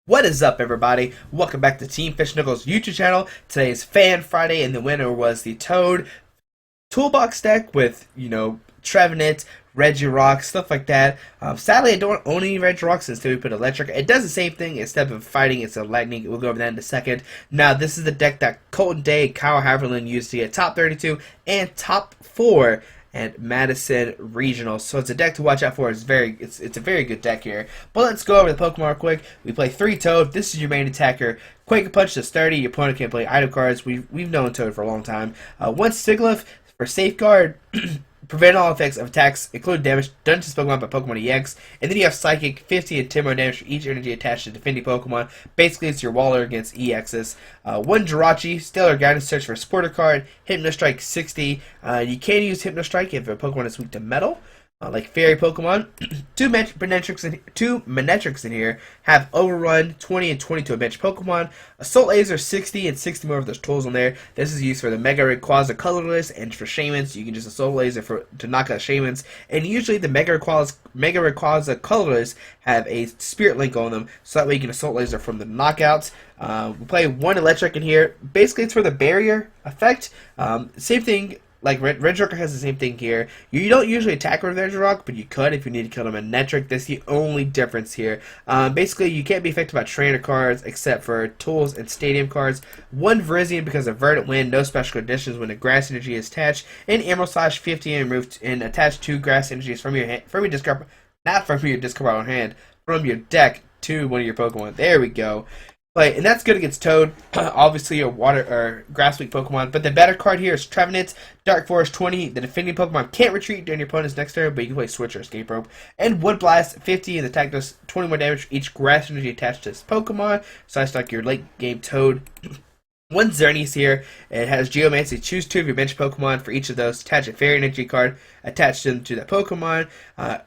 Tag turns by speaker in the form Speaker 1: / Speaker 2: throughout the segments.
Speaker 1: What is up, everybody? Welcome back to Team Fish Knuckles YouTube channel. Today is Fan Friday, and the winner was the Toad Toolbox deck with, Trevenant, Regirock, stuff like that. Sadly, I don't own any Regirocks. Instead, we put Electric. It does the same thing. Instead of fighting, it's a Lightning. We'll go over that in a second. Now, this is the deck that Colton Day, Kyle Haverland used to get top 32 and top 4 and Madison Regionals. So it's a deck to watch out for. It's a very good deck here. But let's go over the Pokemon real quick. We play 3 Toad. This is your main attacker. Quake Punch does 30. Your opponent can play item cards. We've known Toad for a long time. 1 Sigilyph for Safeguard. Prevent all effects of attacks, including damage done to Pokemon by Pokemon EX. And then you have Psychic, 50 and 10 more damage for each energy attached to defending Pokemon. Basically, it's your Waller against EXs. 1 Jirachi, Stellar Guidance, search for a supporter card. Hypnostrike, 60. You can use Hypnostrike if a Pokemon is weak to Metal. Like Fairy Pokemon. two Manectrics in here have Overrun, 20 and 22 to bench Pokemon. Assault Laser, 60 and 60 more of those tools on there. This is used for the Mega Rayquaza Colorless and for Shamans. You can just Assault Laser to knock out Shamans. And usually the Mega Rayquaza Colorless have a Spirit Link on them, so that way you can Assault Laser from the knockouts. We play 1 Electric in here. Basically, it's for the barrier effect. Same thing. Like Regirock has the same thing here. You don't usually attack with Regirock, but you could if you need to kill him in Manectric. That's the only difference here. Basically, you can't be affected by trainer cards except for tools and stadium cards. 1 Virizion because of Verdant Wind, no special conditions when the grass energy is attached. And Emerald Slash 50 and remove and attach 2 grass energies from your discard, not from your discard on hand, from your deck to one of your Pokemon. There we go. And that's good against Toad. Obviously, your water or grass weak Pokemon. But the better card here is Trevenant, Dark Forest 20. The defending Pokemon can't retreat during your opponent's next turn, but you can play Switch or Escape Rope. And Wood Blast 50, and the attack does 20 more damage for each grass energy attached to this Pokemon. So that's like your late game Toad. 1 Xerneas here. It has Geomancy. Choose 2 of your bench Pokemon for each of those. Attach a Fairy Energy card. Attach them to that Pokemon.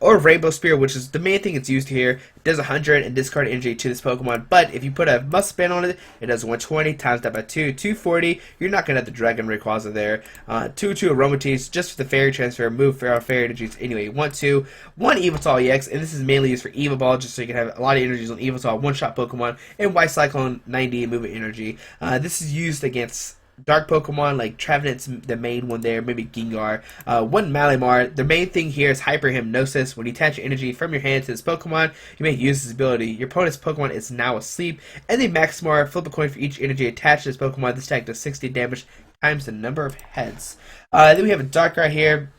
Speaker 1: Or Rainbow Spear, which is the main thing it's used here. It does 100 and discard energy to this Pokemon. But if you put a Muscle Band on it, it does 120 times that by 2. 240. You're not going to have the Dragon Rayquaza there. 2 Aromatisse, just for the Fairy Transfer. Move Fairy Energies anyway you want to. 1 Evoltol EX, and this is mainly used for Evoball, just so you can have a lot of energies on Evoltol. 1-shot Pokemon. And White Cyclone 90 movement energy. This is used against dark Pokemon like Trevenant's the main one there, maybe Gengar. 1 Malamar. The main thing here is Hyper Hypnosis. When you attach energy from your hand to this Pokemon, you may use this ability. Your opponent's Pokemon is now asleep. And then Maximar. Flip a coin for each energy attached to this Pokemon. This attack does 60 damage times the number of heads. Then we have a Darkrai here.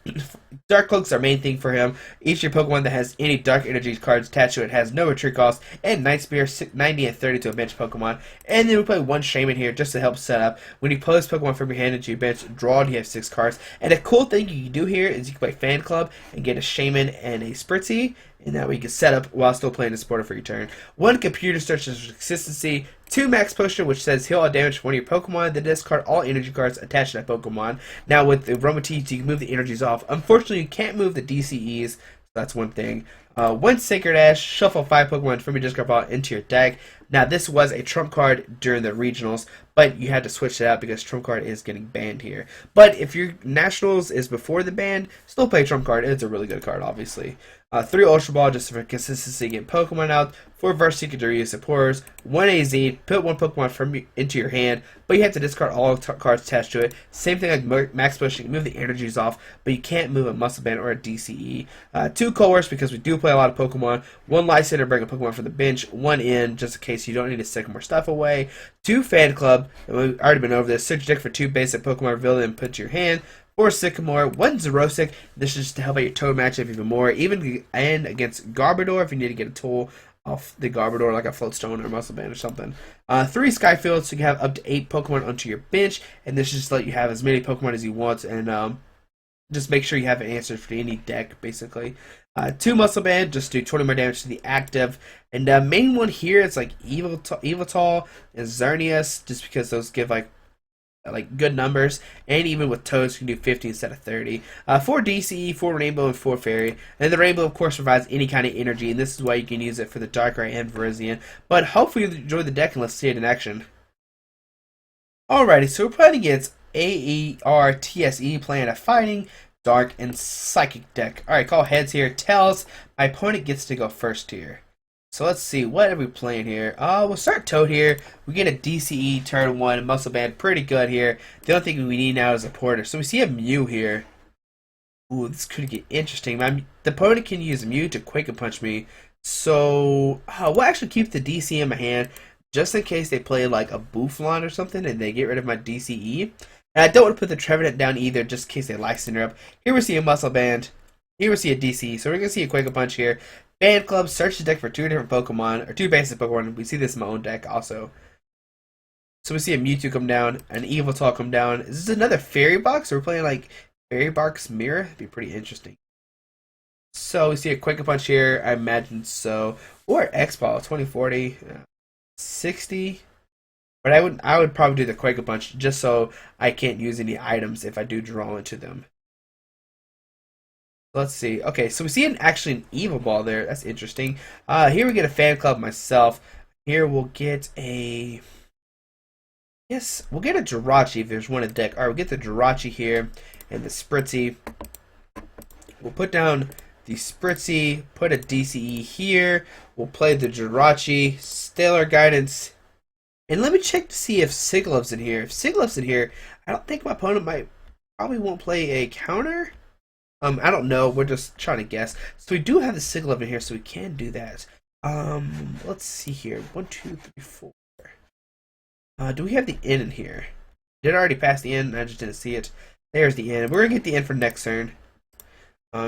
Speaker 1: Dark Cloak's our main thing for him. Each of your Pokemon that has any Dark Energy cards attached to it has no retreat cost, and Night Spear 90 and 30 to a bench Pokemon. And then we play 1 Shaman here just to help set up. When you pull this Pokemon from your hand into your bench, draw and you have 6 cards. And a cool thing you can do here is you can play Fan Club and get a Shaman and a Spritzy, and that way you can set up while still playing the supporter for your turn. 1 Computer Search for Consistency. 2 Max Potion, which says heal all damage from one of your Pokemon, then discard all energy cards attached to that Pokemon. Now with the Aromatisse, you can move the energies off. Unfortunately, you can't move the DCEs, so that's one thing. 1 Sacred Ash, shuffle 5 Pokemon from your discard pile into your deck. Now this was a trump card during the regionals, but you had to switch it out because trump card is getting banned here. But if your nationals is before the ban, still play trump card. It's a really good card, obviously. 3 Ultra Ball just for consistency, get Pokemon out. 4 Varsity to use supporters. 1 AZ, put 1 Pokemon into your hand, but you have to discard all cards attached to it. Same thing like Max Push, you can move the energies off, but you can't move a Muscle Band or a DCE. 2 Colors, because we do play a lot of Pokemon. 1 Lysander, bring a Pokemon from the bench. 1 in, just in case you don't need to stick more stuff away. 2 Fan Club, and we've already been over this. Search your deck for 2 basic Pokemon, reveal them, and put to your hand. 4 Sycamore, 1 Xerosic. This is just to help out your Toad matchup even more. Even and against Garbodor if you need to get a tool off the Garbodor like a Floatstone or Muscle Band or something. 3 Skyfield, so you can have up to 8 Pokemon onto your bench, and this just let you have as many Pokemon as you want, and just make sure you have an answer for any deck, basically. 2 Muscle Band, just do 20 more damage to the active. And the main one here is like Evoltol and Xerneas, just because those give like good numbers, and even with Toads you can do 50 instead of 30. 4 DCE, 4 Rainbow, and 4 Fairy. And the Rainbow, of course, provides any kind of energy, and this is why you can use it for the Darkrai and Virizion. But hopefully you enjoy the deck, and let's see it in action. Alrighty, so we're playing against AERTSE, playing a Fighting, Dark, and Psychic deck. Alright, call heads here. Tails, my opponent gets to go first here. So let's see, what are we playing here? We'll start Toad here. We get a DCE turn 1 muscle band, pretty good here. The only thing we need now is a porter. So we see a Mew here. Ooh, this could get interesting. The opponent can use Mew to Quake and Punch me. So we'll actually keep the DC in my hand just in case they play like a Bouffalant or something and they get rid of my DCE. And I don't want to put the Trevenant down either just in case they Life Center up. Here we see a Muscle Band. Here we see a DC. So we're going to see a Quake and Punch here. Fan Club, search the deck for 2 different Pokemon, or 2 basic Pokemon. We see this in my own deck also. So we see a Mewtwo come down, an Eviltal come down. Is this another Fairy Box? We're playing like Fairy Box Mirror? That'd be pretty interesting. So we see a Quick Punch here, I imagine so. Or X-Ball, 2040, 60. But I would probably do the Quick Punch just so I can't use any items if I do draw into them. Let's see. Okay, so we see actually an Evil Ball there. That's interesting. Here we get a Fan Club myself. Here we'll get a... Yes, we'll get a Jirachi if there's one in the deck. Alright, we'll get the Jirachi here and the Spritzy. We'll put down the Spritzy, put a DCE here. We'll play the Jirachi, Stellar Guidance. And let me check to see if Sigilyph's in here. If Sigilyph's in here, I don't think my opponent probably won't play a counter. I don't know. We're just trying to guess. So we do have the Sigilyph in here, so we can do that. Let's see here. 1, 2, 3, 4. Do we have the N in here? Did I already pass the N? I just didn't see it. There's the N. We're gonna get the N for next turn.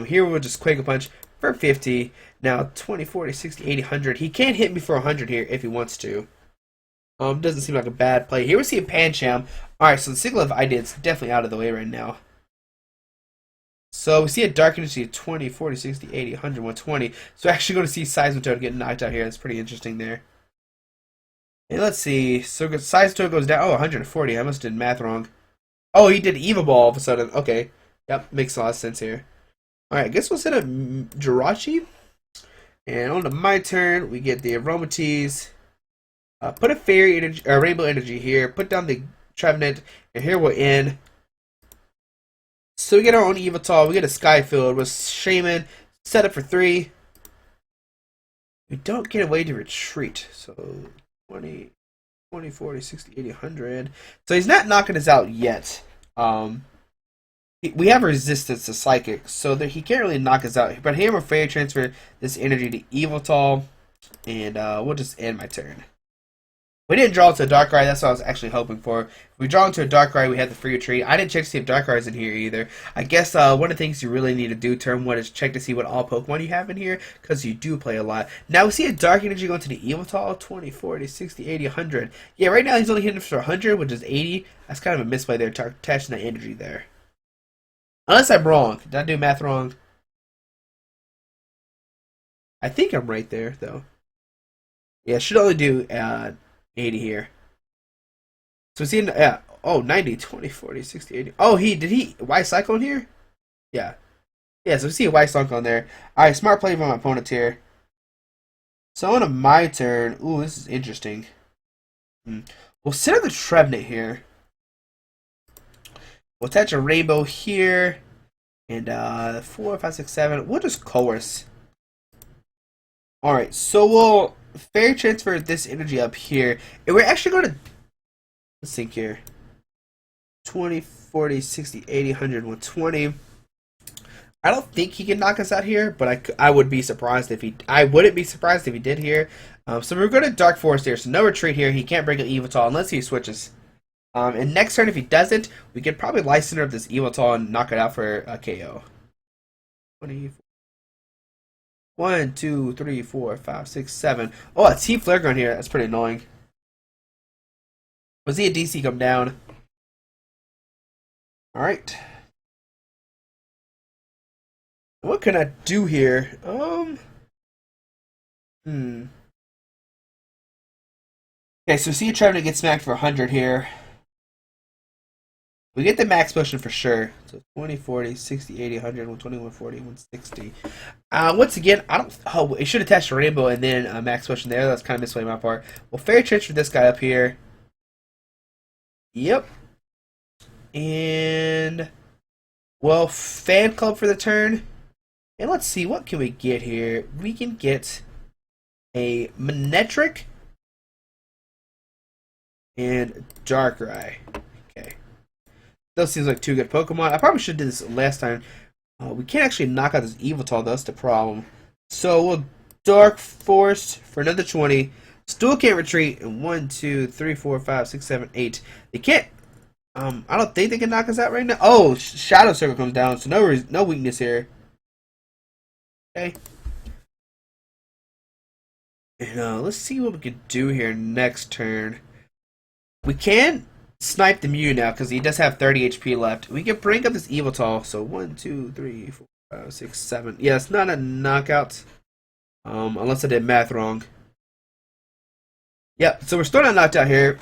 Speaker 1: Here we'll just Quake a Punch for 50. Now 20, 40, 60, 80, 100. He can hit me for 100 here if he wants to. Doesn't seem like a bad play. Here we see a Pancham. Alright, so the Sigilyph idea is definitely out of the way right now. So we see a Dark Energy of 20, 40, 60, 80, 100, 120. So we're actually going to see Seismitoad get knocked out here. That's pretty interesting there. And let's see. So Seismitoad goes down. Oh, 140. I must have did math wrong. Oh, he did Evil Ball all of a sudden. Okay. Yep, makes a lot of sense here. Alright, I guess we'll set a Jirachi. And on to my turn, we get the Aromatisse. Put a Fairy Energy, Rainbow Energy here. Put down the Trevenant. And here we'll end. So we get our own Eviltal, we get a Skyfield with Shaman, set up for 3. We don't get a way to retreat. So 20, 20, 40, 60, 80, 100. So he's not knocking us out yet. We have resistance to Psychic, so that he can't really knock us out. But here we'll Fairy Transfer this energy to Eviltal, and we'll just end my turn. We didn't draw into a Darkrai, that's what I was actually hoping for. If we draw into a Darkrai, we had the free retreat. I didn't check to see if Darkrai is in here either. I guess one of the things you really need to do turn 1 is check to see what all Pokemon you have in here, because you do play a lot. Now we see a Dark Energy going to the Eviltal, 20, 40, 60, 80, 100. Yeah, right now he's only hitting for 100, which is 80. That's kind of a misplay there, attaching that energy there. Unless I'm wrong. Did I do math wrong? I think I'm right there, though. Yeah, should only do 80 here. So see, oh, 90, 20, 40, 60, 80. Oh, did he Y Cyclone here? Yeah. Yeah, so we see a Y Cyclone there. Alright, smart play by my opponent here. So on to my turn. Ooh, this is interesting. We'll set up the Trevenant here. We'll attach a Rainbow here. And 4, 5, 6, 7. We'll just Coerce. Alright, so we'll Fairy Transfer this energy up here. And we're actually going to... Let's think here. 20, 40, 60, 80, 100, 120. I don't think he can knock us out here, but I would be surprised if he... I wouldn't be surprised if he did here. So we're going to Dark Forest here. So no retreat here. He can't bring an Eviltal unless he switches. And next turn, if he doesn't, we could probably Life Center up this Eviltal and knock it out for a KO. 24. 1, 2, 3, 4, 5, 6, 7. Oh, a Team Flare Gun here. That's pretty annoying. Was he a DC come down? Alright. What can I do here? Okay, so see a Trevenant get smacked for 100 here. We get the max potion for sure. So 20, 40, 60, 80, 100, 120, 140, 160. Once again, I don't... Oh, it should attach a Rainbow and then a max potion there. That's kind of misplay my part. We'll Fairy Transfer this guy up here. Yep. And... Well, Fan Club for the turn. And let's see, what can we get here? We can get... a Manectric, and Darkrai. Okay. Those seems like two good Pokemon. I probably should have did this last time. We can't actually knock out this Evital, that's the problem. So we'll Dark Force for another 20. Still can't retreat. And 1, 2, 3, 4, 5, 6, 7, 8. They can't. I don't think they can knock us out right now. Oh, Shadow Circle comes down, so no weakness here. Okay. And let's see what we can do here next turn. We can snipe the Mew now because he does have 30 HP left. We can bring up this Evital. So 1, 2, 3, 4, 5, 6, 7. Yeah, it's not a knockout. Unless I did math wrong. Yep, so we're still not knocked out here.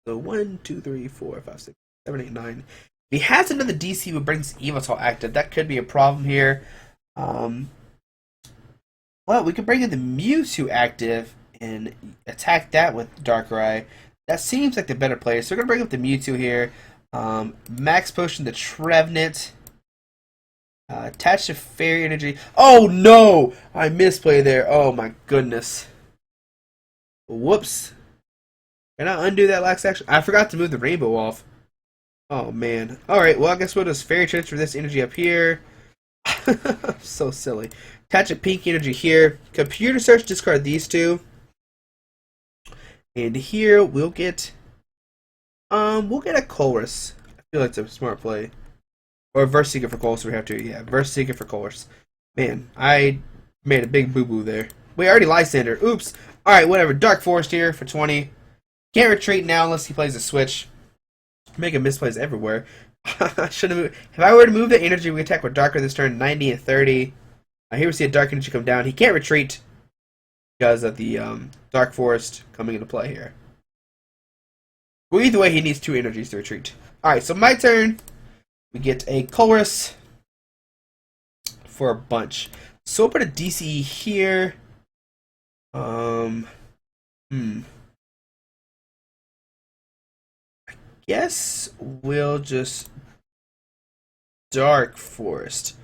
Speaker 1: So 1, 2, 3, 4, 5, 6, 7, 8, 9. If he has another DC who brings Evital active, that could be a problem here. Well, we could bring in the Mewtwo active and attack that with Darkrai. That seems like the better play. So we're going to bring up the Mewtwo here. Max Potion the Trevenant. Attach to Fairy Energy. Oh no! I misplayed there. Oh my goodness. Whoops. Can I undo that last action? I forgot to move the rainbow off. Oh man. Alright, well I guess we'll just Fairy Transfer this energy up here. So silly. Attach a pink energy here. Computer search, discard these two. And here we'll get a Chorus. I feel like it's a smart play. Or Verse Seeker for Chorus we have to. Yeah, Verse Seeker for Chorus. Man, I made a big boo-boo there. We already Lysander. Oops. Alright, whatever. Dark Forest here for 20. Can't retreat now unless he plays a switch. Making misplays everywhere. Should have moved. If I were to move the energy, we attack with Darker this turn, 90 and 30. Here we see a Dark Energy come down. He can't retreat because of the Dark Forest coming into play here. Well, either way, he needs 2 energies to retreat. Alright, so my turn. We get a Chorus for a bunch. So we'll put a DCE here. Guess we'll just Dark Forest.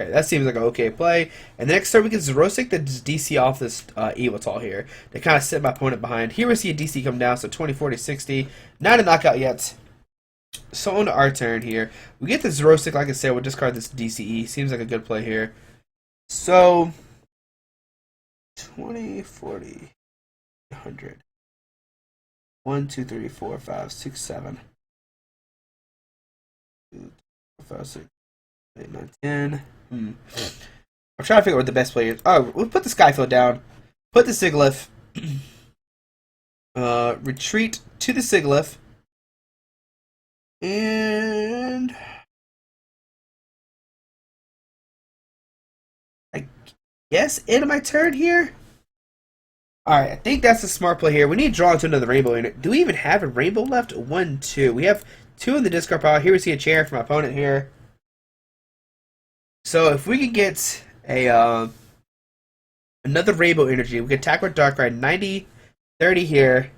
Speaker 1: Okay, that seems like an okay play. And the next turn we can Xerosic the DC off this Evital here to kind of set my opponent behind. Here we see a DC come down, so 20, 40, 60. Not a knockout yet. So on to our turn here. We get the Xerosic, like I said, we'll discard this DCE. Seems like a good play here. So 20, 40, 100. 1, 2, 3, 4, 5, 6, 7. 2, 5, 6, 8, 9, 10. I'm trying to figure out what the best play is. Oh, we'll put the Skyfield down. Put the Sigilyph. Retreat to the Sigilyph. And I guess end of my turn here. Alright, I think that's a smart play here. We need to draw into another rainbow in it. Do we even have a rainbow left? 1, 2. We have 2 in the discard pile. Here we see a chair from my opponent here. So if we could get a another rainbow energy, we can attack with Darkrai 90, 30 here.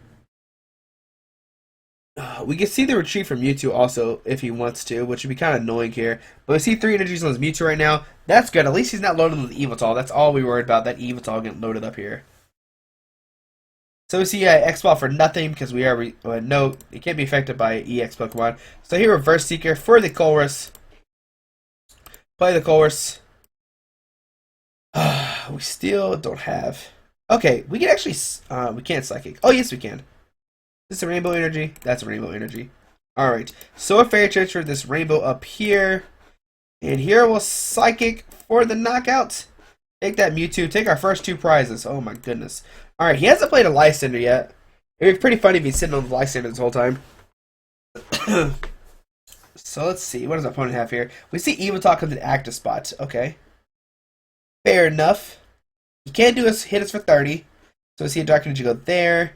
Speaker 1: We can see the retreat from Mewtwo also if he wants to, which would be kind of annoying here. But we see 3 energies on his Mewtwo right now. That's good. At least he's not loaded with Evital. That's all we worried about, that Evital getting loaded up here. So we see X-Ball for nothing because we are no, it can't be affected by EX Pokemon. So here Reverse Seeker for the Chorus. Play the Chorus. We still don't have. Okay, we can actually. We can't Psychic. Oh yes, we can. Is this a Rainbow Energy? That's a Rainbow Energy. All right. So a Fairy Transfer this Rainbow up here, and here we'll Psychic for the knockout. Take that Mewtwo. Take our first 2 prizes. Oh my goodness. Alright, he hasn't played a Lysander yet. It would be pretty funny if he's sitting on the Lysander this whole time. So let's see. What does our opponent have here? We see Evital comes in active spot. Okay. Fair enough. He can't do hit us for 30. So we see a Dark Energy go there.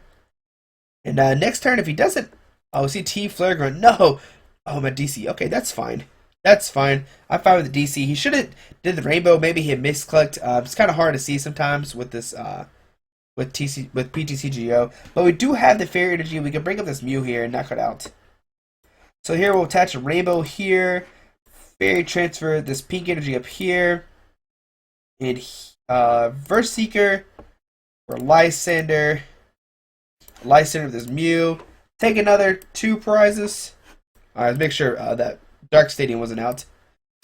Speaker 1: And next turn, if he doesn't... Oh, we see T Flare Grunt. No! Oh, my DC. Okay, that's fine. That's fine. I'm fine with the DC. He should have did the Rainbow. Maybe he misclicked. It's kind of hard to see sometimes with this... with PTCGO, but we do have the Fairy Energy. We can bring up this Mew here and knock it out. So here we'll attach a Rainbow here, Fairy Transfer this Pink Energy up here, And Verse Seeker for Lysander. Lysander with his Mew. Take another 2 prizes. Alright, let's make sure that Dark Stadium wasn't out.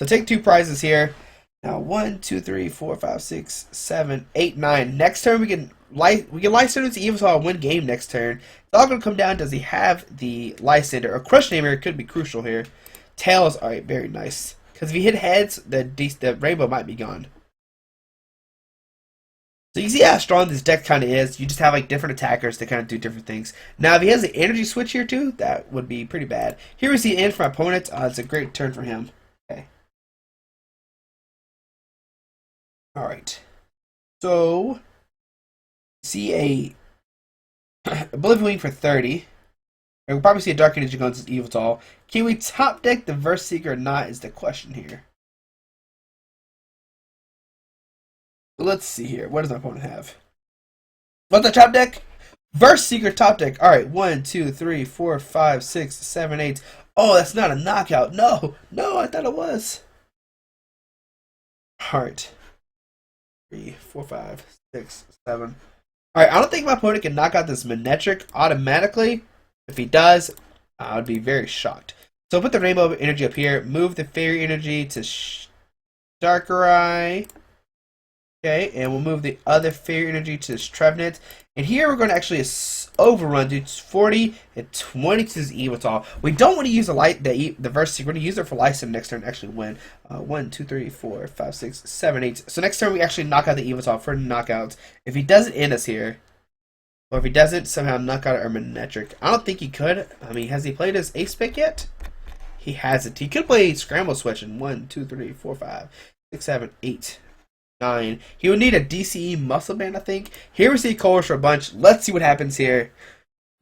Speaker 1: So take 2 prizes here. Now 1, 2, 3, 4, 5, 6, 7, 8, 9. Next turn we can Lysander to Evoltile and win game next turn. It's all gonna come down, does he have the Lysander? A Crush Namer could be crucial here. Tails, alright, very nice. Because if he hit heads, the rainbow might be gone. So you see how strong this deck kind of is. You just have like different attackers to kind of do different things. Now, if he has the energy switch here too, that would be pretty bad. Here we see end for my opponent. It's a great turn for him. Okay. All right. So, see a Oblivion Wing for 30. We'll probably see a Dark Energy going to Yveltal. Can we top deck the Verse Seeker or not is the question here. Let's see here. What does my opponent have? What's the top deck? Verse Seeker top deck. Alright, 1, 2, 3, 4, 5, 6, 7, 8. Oh, that's not a knockout. No, I thought it was. Alright. 3, 4, 5, 6, 7. Alright, I don't think my opponent can knock out this Manectric automatically. If he does, I would be very shocked. So put the Rainbow Energy up here. Move the Fairy Energy to Darkrai. Okay, and we'll move the other Fairy Energy to this Trevenant. And here we're going to actually overrun, do 40 and 20 to this Yveltal. We don't want to use the Verse Seeker. We're going to use it for Lysander next turn and actually win. 1, 2, 3, 4, 5, 6, 7, 8. So next turn we actually knock out the Yveltal for knockouts. If he doesn't end us here, or if he doesn't somehow knock out our Manectric, I don't think he could. I mean, has he played his Ace pick yet? He hasn't. He could play Scramble Switch in 1, 2, 3, 4, 5, 6, 7, 8. 9. He would need a DCE Muscle Band, I think. Here we see Colors for a bunch. Let's see what happens here.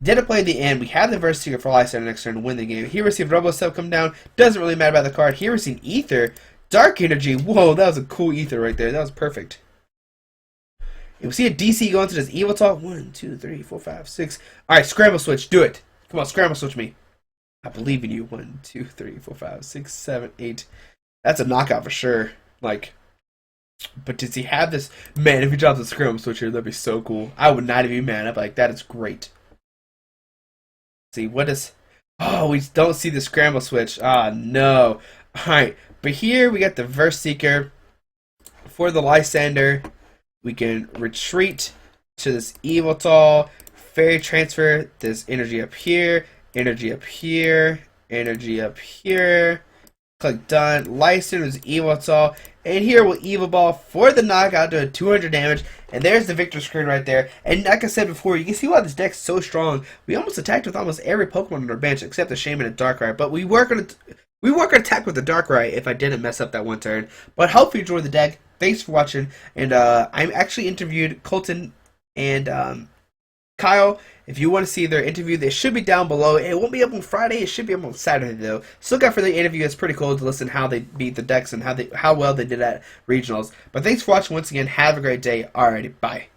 Speaker 1: Didn't play the end. We have the Verse Seeker for Lysander next turn to win the game. Here we see Robo-Sub come down. Doesn't really matter about the card. Here we see Ether. Dark Energy. Whoa, that was a cool Ether right there. That was perfect. And we see a DC go into this Yveltal. 1, 2, 3, 4, 5, 6. Alright, Scramble Switch. Do it. Come on, Scramble Switch me. I believe in you. 1, 2, 3, 4, 5, 6, 7, 8. That's a knockout for sure. Like... But does he have this? Man, if he drops a Scramble Switch here, that'd be so cool. I would not even be mad. I'd be like, that is great. See, what is... Oh, we don't see the Scramble Switch. Ah, no. Alright, but here we got the Verse Seeker. For the Lysander, we can retreat to this Yveltal. Fairy Transfer this energy up here. Energy up here. Energy up here. Click done. Lysander's Yveltal. And here we'll Evo Ball for the knockout, doing 200 damage. And there's the victor screen right there. And like I said before, you can see why this deck's so strong. We almost attacked with almost every Pokemon on our bench except the Shaman and Darkrai. But we were gonna attack with the Darkrai if I didn't mess up that one turn. But hope you enjoyed the deck. Thanks for watching. And I actually interviewed Kolton and Kyle. If you want to see their interview, they should be down below. It won't be up on Friday. It should be up on Saturday, though. So look out for the interview. It's pretty cool to listen how they beat the decks and how well they did at regionals. But thanks for watching once again. Have a great day. Alrighty, bye.